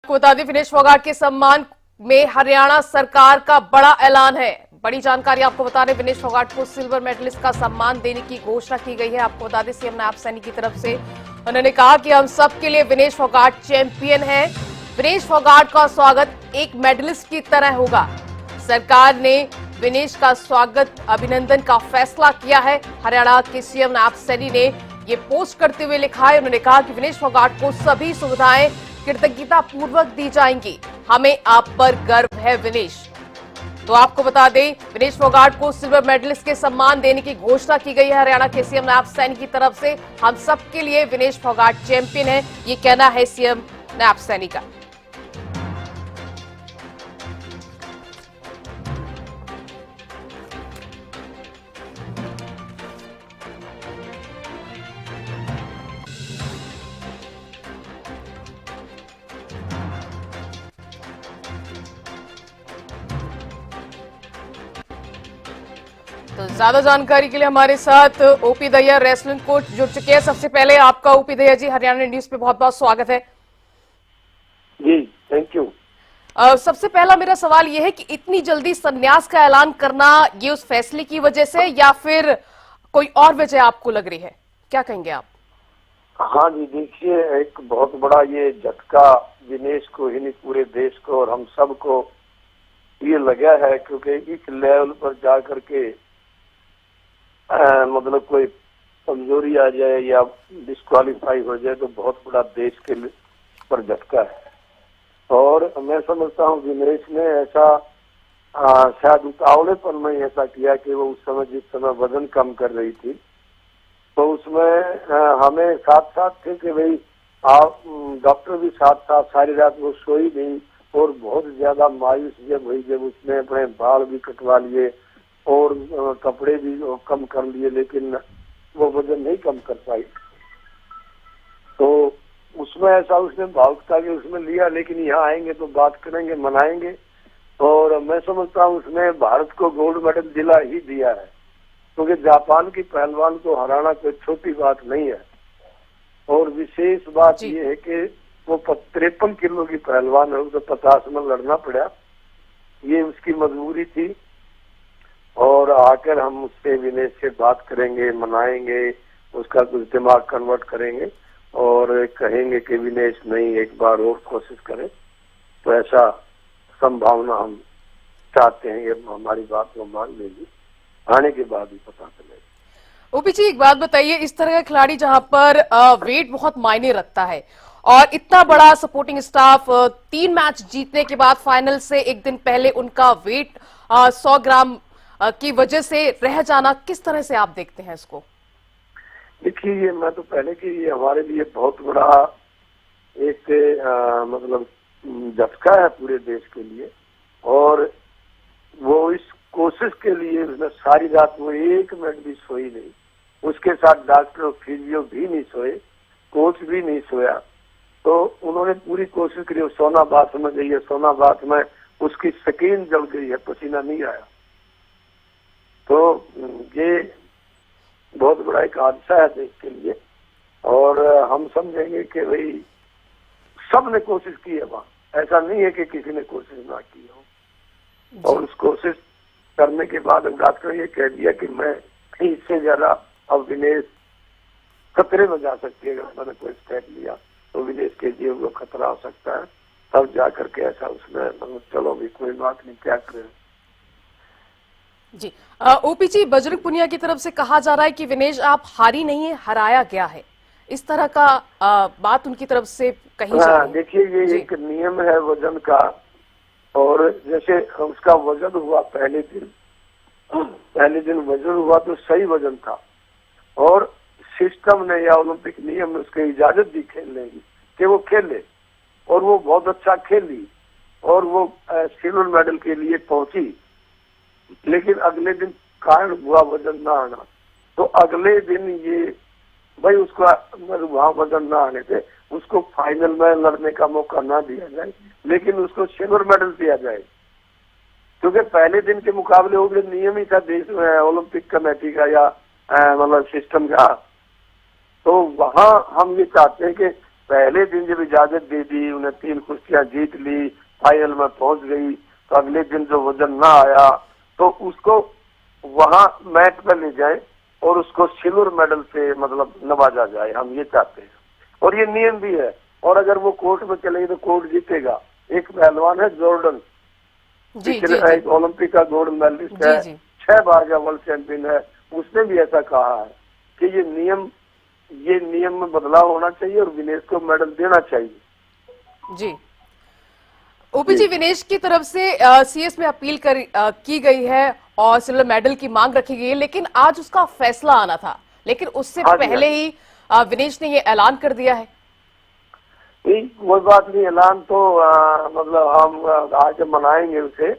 आपको बता दें, विनेश फोगाट के सम्मान में हरियाणा सरकार का बड़ा ऐलान है। बड़ी जानकारी आपको बता रहे, विनेश फोगाट को सिल्वर मेडलिस्ट का सम्मान देने की घोषणा की गई है। आपको बता दें, सीएम नायब सैनी की तरफ से उन्होंने कहा कि हम सब के लिए विनेश फोगाट चैंपियन है। विनेश फोगाट का स्वागत एक मेडलिस्ट की तरह होगा। सरकार ने विनेश का स्वागत अभिनंदन का फैसला किया है। हरियाणा के सीएम नायब सैनी ने ये पोस्ट करते हुए लिखा है, उन्होंने कहा कि विनेश फोगाट को सभी सुविधाएं कृतज्ञता पूर्वक दी जाएंगी। हमें आप पर गर्व है विनेश। तो आपको बता दें, विनेश फोगाट को सिल्वर मेडलिस्ट के सम्मान देने की घोषणा की गई है हरियाणा के सीएम नायब सैनी की तरफ से। हम सबके लिए विनेश फोगाट चैंपियन है, ये कहना है सीएम नायब सैनी का। तो ज्यादा जानकारी के लिए हमारे साथ ओपी दहिया रेसलिंग कोच जुड़ चुके हैं। सबसे पहले आपका ओपी दहिया जी हरियाणा न्यूज पे बहुत बहुत स्वागत है। जी थैंक यू। सबसे पहला मेरा सवाल यह है कि इतनी जल्दी संन्यास का ऐलान करना, ये उस फैसले की वजह से या फिर कोई और वजह आपको लग रही है, क्या कहेंगे आप? हाँ जी, देखिए एक बहुत बड़ा ये झटका विनेश को ही नहीं पूरे देश को और हम सब को ये लगा है, क्योंकि इस लेवल पर जा करके मतलब कोई कमजोरी आ जाए या डिस्क्वालीफाई हो जाए तो बहुत बड़ा देश के पर झटका है। और मैं समझता हूँ विनेश ने ऐसा शायद उतावलेपन में ऐसा किया कि वो उस समय जिस समय वजन कम कर रही थी तो उसमें हमें साथ साथ थे कि भाई आप डॉक्टर भी साथ साथ सारी रात वो सोई नहीं और बहुत ज्यादा मायूस जब हुई जब उसने अपने बाल भी कटवा लिए और कपड़े भी कम कर लिए, लेकिन वो वजन नहीं कम कर पाई। तो उसमें ऐसा उसने भावुकता के उसमें लिया, लेकिन यहाँ आएंगे तो बात करेंगे, मनाएंगे। और मैं समझता हूँ उसने भारत को गोल्ड मेडल दिला ही दिया है, क्योंकि जापान की पहलवान को हराना कोई छोटी बात नहीं है। और विशेष बात ये है कि वो 53 किलो की पहलवान है, उसे 50 में लड़ना पड़ा, ये उसकी मजबूरी थी। और आकर हम उससे विनेश से बात करेंगे, मनाएंगे, उसका कुछ दिमाग कन्वर्ट करेंगे और कहेंगे कि विनेश नहीं एक बार और कोशिश करें। तो ऐसा संभावना हम चाहते हैं कि हमारी बात को मान लेगी, आने के बाद ही पता चलेगा। ओपी जी एक बात बताइए, इस तरह का खिलाड़ी जहां पर वेट बहुत मायने रखता है और इतना बड़ा सपोर्टिंग स्टाफ 3 मैच जीतने के बाद फाइनल से एक दिन पहले उनका वेट 100 ग्राम की वजह से रह जाना, किस तरह से आप देखते हैं इसको? देखिए ये मैं तो पहले कि ये हमारे लिए बहुत बड़ा एक मतलब झटका है पूरे देश के लिए। और वो इस कोशिश के लिए उसने सारी रात वो एक मिनट भी सोई नहीं, उसके साथ डॉक्टर और फिजियो भी नहीं सोए, कोच भी नहीं सोया। तो उन्होंने पूरी कोशिश करी। सोना बाथ में गई है, सोना बाथ में उसकी स्किन जल गई है, पसीना नहीं आया। तो ये बहुत बड़ा एक हादसा है देश के लिए। और हम समझेंगे कि भाई सबने कोशिश की है वहाँ, ऐसा नहीं है कि किसी ने कोशिश ना की हो। और उस कोशिश करने के बाद डॉक्टर ये कह दिया कि मैं इससे ज्यादा अब विनेश खतरे में जा सकती है, अगर मैंने कोई स्टेप लिया तो विनेश के जीवन को खतरा हो सकता है। तब जा करके ऐसा उसने चलो भी कोई बात नहीं, क्या करें। जी ओपी जी, बजरंग पुनिया की तरफ से कहा जा रहा है कि विनेश आप हारी नहीं है, हराया गया है, इस तरह का बात उनकी तरफ से कही जा रही है। देखिए ये एक नियम है वजन का, और जैसे उसका वजन हुआ पहले दिन वजन हुआ तो सही वजन था और सिस्टम ने या ओलंपिक नियम ने उसको इजाजत दी खेलने की कि वो खेले, और वो बहुत अच्छा खेली और वो सिल्वर मेडल के लिए पहुंची। लेकिन अगले दिन कारण हुआ वजन ना आना, तो अगले दिन ये भाई उसको वहां वजन ना आने से उसको फाइनल में लड़ने का मौका ना दिया जाए, लेकिन उसको सिल्वर मेडल दिया जाए, क्योंकि पहले दिन के मुकाबले वो भी नियम ही था देश में ओलंपिक कमेटी का या मतलब सिस्टम का। तो वहां हम ये चाहते हैं कि पहले दिन जब इजाजत दे दी, उन्हें 3 कुश्तियां जीत ली, फाइनल में पहुंच गई, तो अगले दिन जो वजन ना आया तो उसको वहां मैच पर ले जाए और उसको सिल्वर मेडल से मतलब नवाजा जाए, हम ये चाहते हैं। और ये नियम भी है, और अगर वो कोर्ट में चलेगी तो कोर्ट जीतेगा। एक पहलवान है जॉर्डन, एक ओलंपिक का गोल्ड मेडलिस्ट है, 6 बार का वर्ल्ड चैंपियन है, उसने भी ऐसा कहा है कि ये नियम में बदलाव होना चाहिए और विनेश को मेडल देना चाहिए। जी ओपी जी, विनेश की तरफ से सीएस में अपील की गई है और सिल्वर मेडल की मांग रखी गई है, लेकिन आज उसका फैसला आना था, लेकिन उससे पहले ही विनेश ने ये ऐलान कर दिया है। कोई बात नहीं, ऐलान तो मतलब हम आज मनाएंगे उसे,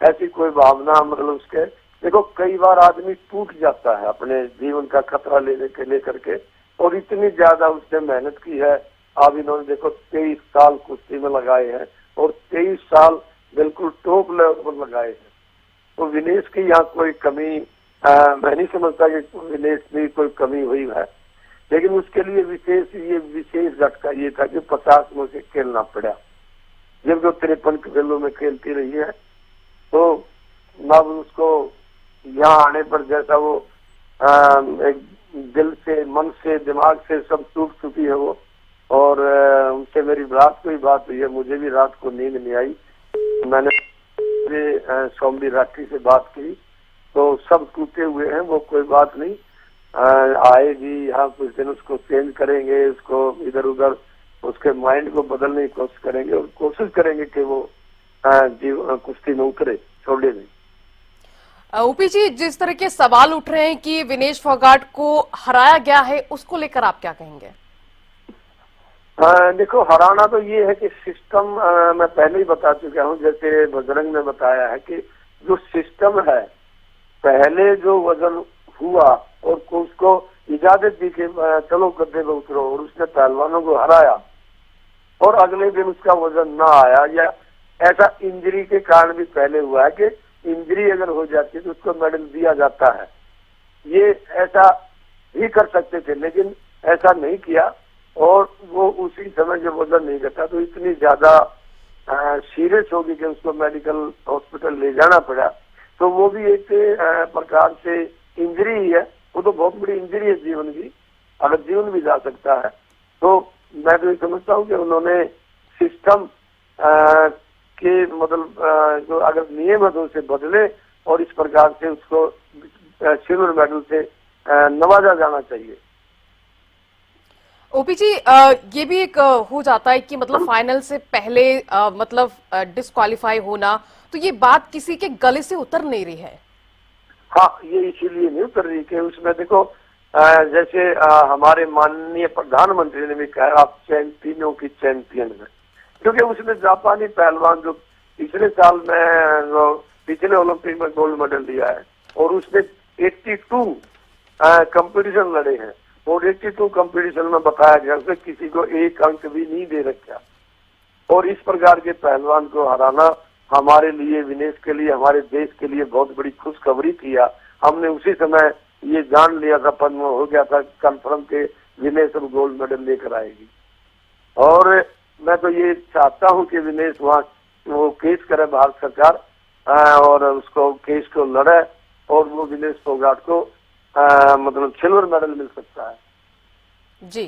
ऐसी कोई भावना मतलब उसके। देखो कई बार आदमी टूट जाता है अपने जीवन का खतरा लेकर के, और इतनी ज्यादा उसने मेहनत की है। अब इन्होंने देखो 23 साल कुश्ती में लगाए हैं और 23 साल बिल्कुल टॉप लेवल पर लगाए हैं। तो विनेश की यहाँ कोई कमी मैं नहीं समझता कि विनेश में कोई कमी हुई है, लेकिन उसके लिए विशेष झटका ये था कि 50 में से खेलना पड़ा, जब वो 53 खेलों में खेलती रही है। तो अब उसको यहाँ आने पर जैसा वो एक दिल से, मन से, दिमाग से सब टूट चुकी है वो। और उनसे मेरी रात को ही बात हुई है, मुझे भी रात को नींद नहीं आई। मैंने सौम्बी राठी से बात की तो सब टूटे हुए हैं, वो कोई बात नहीं, आएगी यहाँ कुछ दिन, उसको चेंज करेंगे, उसको इधर उधर उसके माइंड को बदलने की कोशिश करेंगे और कोशिश करेंगे कि वो कुश्ती में उतरे, छोड़े नहीं। ओपी जी, जिस तरह के सवाल उठ रहे हैं कि विनेश फोगाट को हराया गया है, उसको लेकर आप क्या कहेंगे? देखो हराना तो ये है कि सिस्टम, मैं पहले ही बता चुका हूँ, जैसे बजरंग ने बताया है कि जो सिस्टम है, पहले जो वजन हुआ और उसको इजाजत दी कि चलो गद्दे में उतरो, और उसने पहलवानों को हराया, और अगले दिन उसका वजन ना आया, या ऐसा इंजरी के कारण भी पहले हुआ है कि इंजरी अगर हो जाती है तो उसको मेडल दिया जाता है। ये ऐसा भी कर सकते थे, लेकिन ऐसा नहीं किया, और वो उसी समय जब वजन नहीं करता तो इतनी ज्यादा सीरियस होगी कि उसको मेडिकल हॉस्पिटल ले जाना पड़ा। तो वो भी एक प्रकार से इंजरी ही है, वो तो बहुत बड़ी इंजरी है जीवन की, अगर जीवन भी जा सकता है। तो मैं तो ये समझता हूँ कि उन्होंने सिस्टम के मतलब जो अगर नियम है तो उसे बदले और इस प्रकार से उसको सिल्वर मेडल से नवाजा जाना चाहिए। ओपी जी, ये भी एक हो जाता है कि मतलब फाइनल से पहले मतलब डिस्क्वालीफाई होना, तो ये बात किसी के गले से उतर नहीं रही है। हाँ, ये इसीलिए नहीं उतर रही कि उसमें देखो जैसे हमारे माननीय प्रधानमंत्री ने भी कहा आप चैंपियनों की चैंपियन है, क्योंकि उसने जापानी पहलवान जो पिछले साल में पिछले ओलंपिक में गोल्ड मेडल लिया है, और उसने 82 कंपटीशन लड़े हैं, और 82 कंपटीशन में बताया गया उसे किसी को एक अंक भी नहीं दे रखा। और इस प्रकार के पहलवान को हराना हमारे लिए, विनेश के लिए, हमारे देश के लिए बहुत बड़ी खुशखबरी थी। हमने उसी समय ये जान लिया था, पद्म हो गया था कंफर्म के विनेश अब गोल्ड मेडल लेकर आएगी। और मैं तो ये चाहता हूँ कि विनेश वहाँ वो केस करे भारत सरकार, और उसको केस को लड़े, और वो विनेश फोगाट को मतलब सिल्वर मेडल मिल सकता है। जी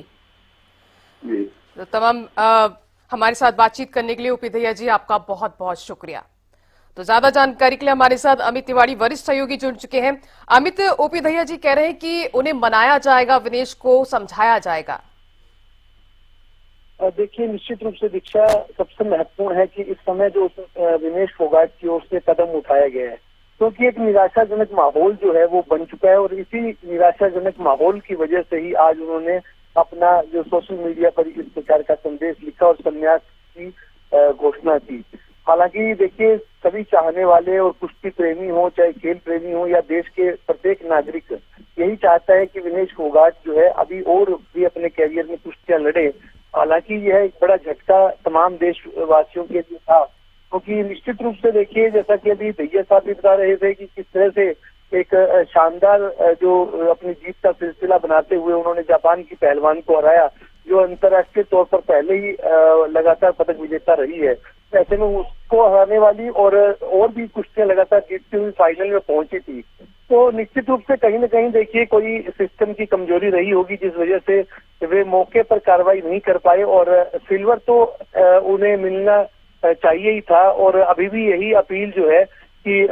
जी, तो तमाम हमारे साथ बातचीत करने के लिए ओपी दहिया जी, आपका बहुत बहुत शुक्रिया। तो ज्यादा जानकारी के लिए हमारे साथ अमित तिवारी वरिष्ठ सहयोगी जुड़ चुके हैं। अमित, ओपी दहिया जी कह रहे हैं कि उन्हें मनाया जाएगा, विनेश को समझाया जाएगा। देखिए, निश्चित रूप से दीक्षा सबसे महत्वपूर्ण है कि इस समय जो विनेश फोगाट की ओर से कदम उठाया गया है, क्योंकि एक निराशाजनक माहौल जो है वो बन चुका है, और इसी निराशाजनक माहौल की वजह से ही आज उन्होंने अपना जो सोशल मीडिया पर इस प्रकार का संदेश लिखा और संन्यास की घोषणा की। हालांकि देखिए, सभी चाहने वाले और कुश्ती प्रेमी हो, चाहे खेल प्रेमी हो, या देश के प्रत्येक नागरिक यही चाहता है कि विनेश फोगाट जो है अभी और भी अपने कैरियर में कुश्तियां लड़े। हालांकि यह एक बड़ा झटका तमाम देशवासियों के लिए था, क्योंकि निश्चित रूप से देखिए, जैसा कि अभी दहिया साहब भी बता रहे थे कि किस तरह से एक शानदार जो अपनी जीत का सिलसिला बनाते हुए उन्होंने जापान की पहलवान को हराया, जो अंतर्राष्ट्रीय तौर पर पहले ही लगातार पदक विजेता रही है। ऐसे में उसको हराने वाली और भी कुश्तियां लगातार जीतती हुई फाइनल में पहुंची थी। तो निश्चित रूप से कहीं ना कहीं देखिए कोई सिस्टम की कमजोरी रही होगी जिस वजह से वे मौके पर कार्रवाई नहीं कर पाए, और सिल्वर तो उन्हें मिलना चाहिए ही था, और अभी भी यही अपील जो है कि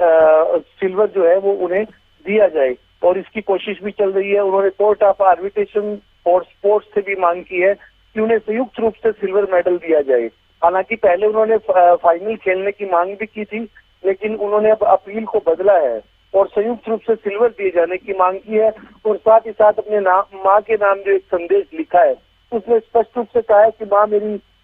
सिल्वर जो है वो उन्हें दिया जाए, और इसकी कोशिश भी चल रही है। उन्होंने कोर्ट ऑफ आर्बिट्रेशन और स्पोर्ट्स से भी मांग की है कि उन्हें संयुक्त रूप से सिल्वर मेडल दिया जाए। हालांकि पहले उन्होंने फाइनल खेलने की मांग भी की थी, लेकिन उन्होंने अब अपील को बदला है और संयुक्त रूप से सिल्वर दिए जाने की मांग की है, और साथ ही साथ अपने माँ के नाम जो एक संदेश लिखा है उसमें स्पष्ट रूप से कहा है कि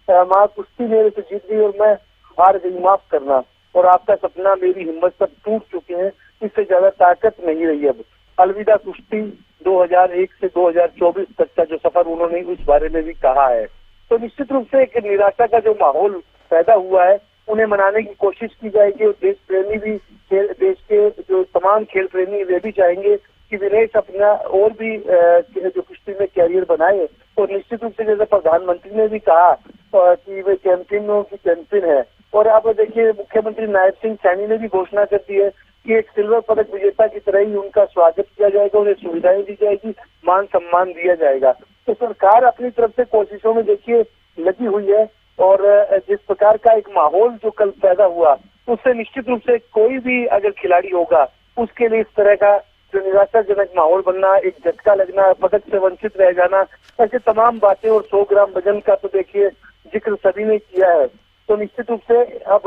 माँ कुश्ती मेरे से जीत गई और मैं हार गई, माफ करना, और आपका सपना मेरी हिम्मत सब टूट चुके हैं, इससे ज्यादा ताकत नहीं रही अब, अलविदा कुश्ती। 2001 से 2024 तक का जो सफर उन्होंने इस बारे में भी कहा है। तो निश्चित रूप से एक निराशा का जो माहौल पैदा हुआ है उन्हें मनाने की कोशिश की जाएगी, और देश प्रेमी भी, देश के जो तमाम खेल प्रेमी वे भी चाहेंगे कि विनेश अपना और भी जो कुश्ती में कैरियर बनाए। और निश्चित रूप से जैसे प्रधानमंत्री ने भी कहा कि वे चैंपियनों की चैंपियन है, और अब देखिए मुख्यमंत्री नायब सिंह सैनी ने भी घोषणा कर दी है कि एक सिल्वर पदक विजेता की तरह ही उनका स्वागत किया जाएगा, उन्हें सुविधाएं दी जाएगी, मान सम्मान दिया जाएगा। तो सरकार अपनी तरफ से कोशिशों में देखिए लगी हुई है, और जिस प्रकार का एक माहौल जो कल पैदा हुआ उससे निश्चित रूप से कोई भी अगर खिलाड़ी होगा उसके लिए इस तरह का जो निराशाजनक माहौल बनना, एक झटका लगना, पदक से वंचित रह जाना, ऐसे तमाम बातें, और 100 ग्राम वजन का तो देखिए जिक्र सभी ने किया है। तो निश्चित रूप से अब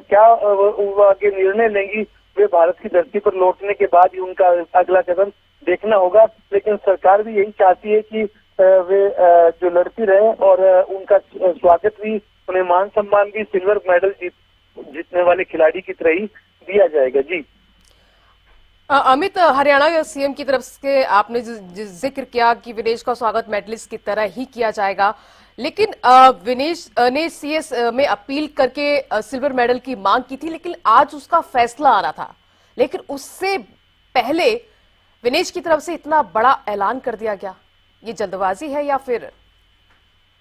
क्या वो आगे निर्णय लेंगी, वे भारत की धरती पर लौटने के बाद ही उनका अगला कदम देखना होगा। लेकिन सरकार भी यही चाहती है कि वे जो लड़ती रहे, और उनका स्वागत भी, उन्हें मान सम्मान भी सिल्वर मेडल जीतने वाले खिलाड़ी की तरह ही दिया जाएगा। जी अमित, हरियाणा सीएम की तरफ से आपने जिक्र किया कि विनेश का स्वागत मेडलिस्ट की तरह ही किया जाएगा, लेकिन विनेश ने सीएस में अपील करके सिल्वर मेडल की मांग की थी, लेकिन आज उसका फैसला आ रहा था। लेकिन उससे पहले विनेश की तरफ से इतना बड़ा ऐलान कर दिया गया, ये जल्दबाजी है या फिर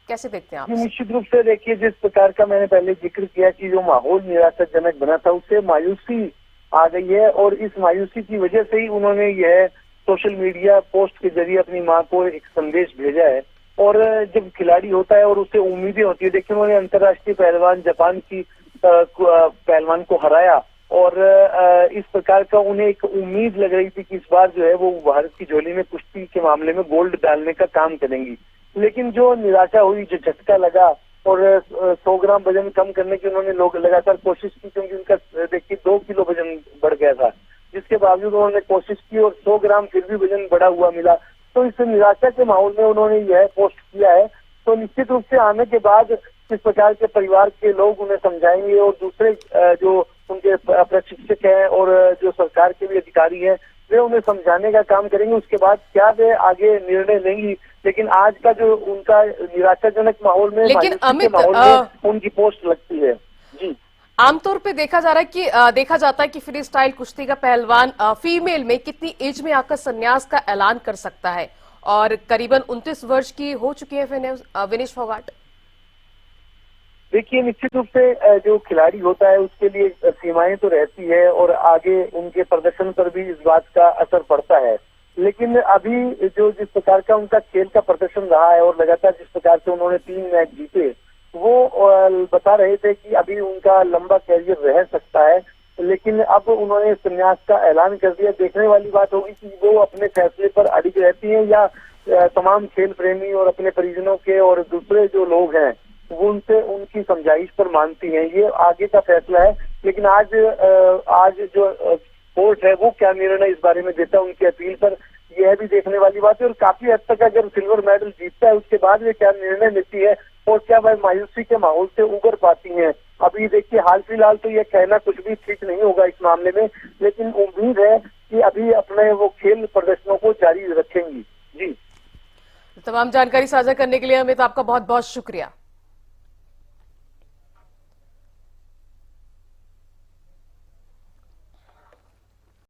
कैसे देखते हैं आप? निश्चित रूप से देखिए जिस प्रकार का मैंने पहले जिक्र किया कि जो माहौल निराशाजनक बना था उससे मायूसी आ गई है, और इस मायूसी की वजह से ही उन्होंने यह सोशल मीडिया पोस्ट के जरिए अपनी मां को एक संदेश भेजा है। और जब खिलाड़ी होता है और उससे उम्मीदें होती है, देखिए उन्होंने अंतर्राष्ट्रीय पहलवान जापान की पहलवान को हराया, और इस प्रकार का उन्हें एक उम्मीद लग रही थी कि इस बार जो है वो भारत की झोली में कुश्ती के मामले में गोल्ड डालने का काम करेंगी। लेकिन जो निराशा हुई, जो झटका लगा, और 100 ग्राम वजन कम करने की उन्होंने लोग लगातार कोशिश की, क्योंकि उनका देखिए 2 किलो वजन बढ़ गया था, जिसके बावजूद उन्होंने कोशिश की और 100 ग्राम फिर भी वजन बढ़ा हुआ मिला। तो इस निराशा के माहौल में उन्होंने यह पोस्ट किया है। तो निश्चित रूप से आने के बाद इस प्रकार के परिवार के लोग उन्हें समझाएंगे, और दूसरे जो उनके प्रशिक्षक हैं और जो सरकार के भी अधिकारी हैं वे उन्हें समझाने का काम करेंगे। उसके बाद क्या वे आगे निर्णय लेंगी, लेकिन आज का जो उनका निराशाजनक माहौल में, लेकिन अमित, माहौल में उनकी पोस्ट लगती है। जी आमतौर पे देखा जाता है कि फ्री स्टाइल कुश्ती का पहलवान फीमेल में कितनी एज में आकर संन्यास का ऐलान कर सकता है, और करीबन 29 वर्ष की हो चुकी है विनेश फोगाट। देखिए निश्चित रूप से जो खिलाड़ी होता है उसके लिए सीमाएं तो रहती है, और आगे उनके प्रदर्शन पर भी इस बात का असर पड़ता है। लेकिन अभी जो जिस प्रकार का उनका खेल का प्रदर्शन रहा है, और लगातार जिस प्रकार से उन्होंने 3 मैच जीते, वो बता रहे थे कि अभी उनका लंबा कैरियर रह सकता है। लेकिन अब उन्होंने संन्यास का ऐलान कर दिया। देखने वाली बात होगी कि वो अपने फैसले पर अड़िग रहती हैं, या तमाम खेल प्रेमी और अपने परिजनों के और दूसरे जो लोग हैं वो उनसे उनकी समझाइश पर मानती हैं। ये आगे का फैसला है। लेकिन आज जो कोर्ट है वो क्या निर्णय इस बारे में देता है उनकी अपील पर, यह भी देखने वाली बात है। और काफी हद तक अगर सिल्वर मेडल जीतता है उसके बाद वे क्या निर्णय लेती है, और क्या वह मायूसी के माहौल से उबर पाती हैं। अभी देखिए हाल फिलहाल तो यह कहना कुछ भी ठीक नहीं होगा इस मामले में, लेकिन उम्मीद है कि अभी अपने वो खेल प्रदर्शनों को जारी रखेंगी। जी तमाम जानकारी साझा करने के लिए अमित आपका बहुत बहुत शुक्रिया।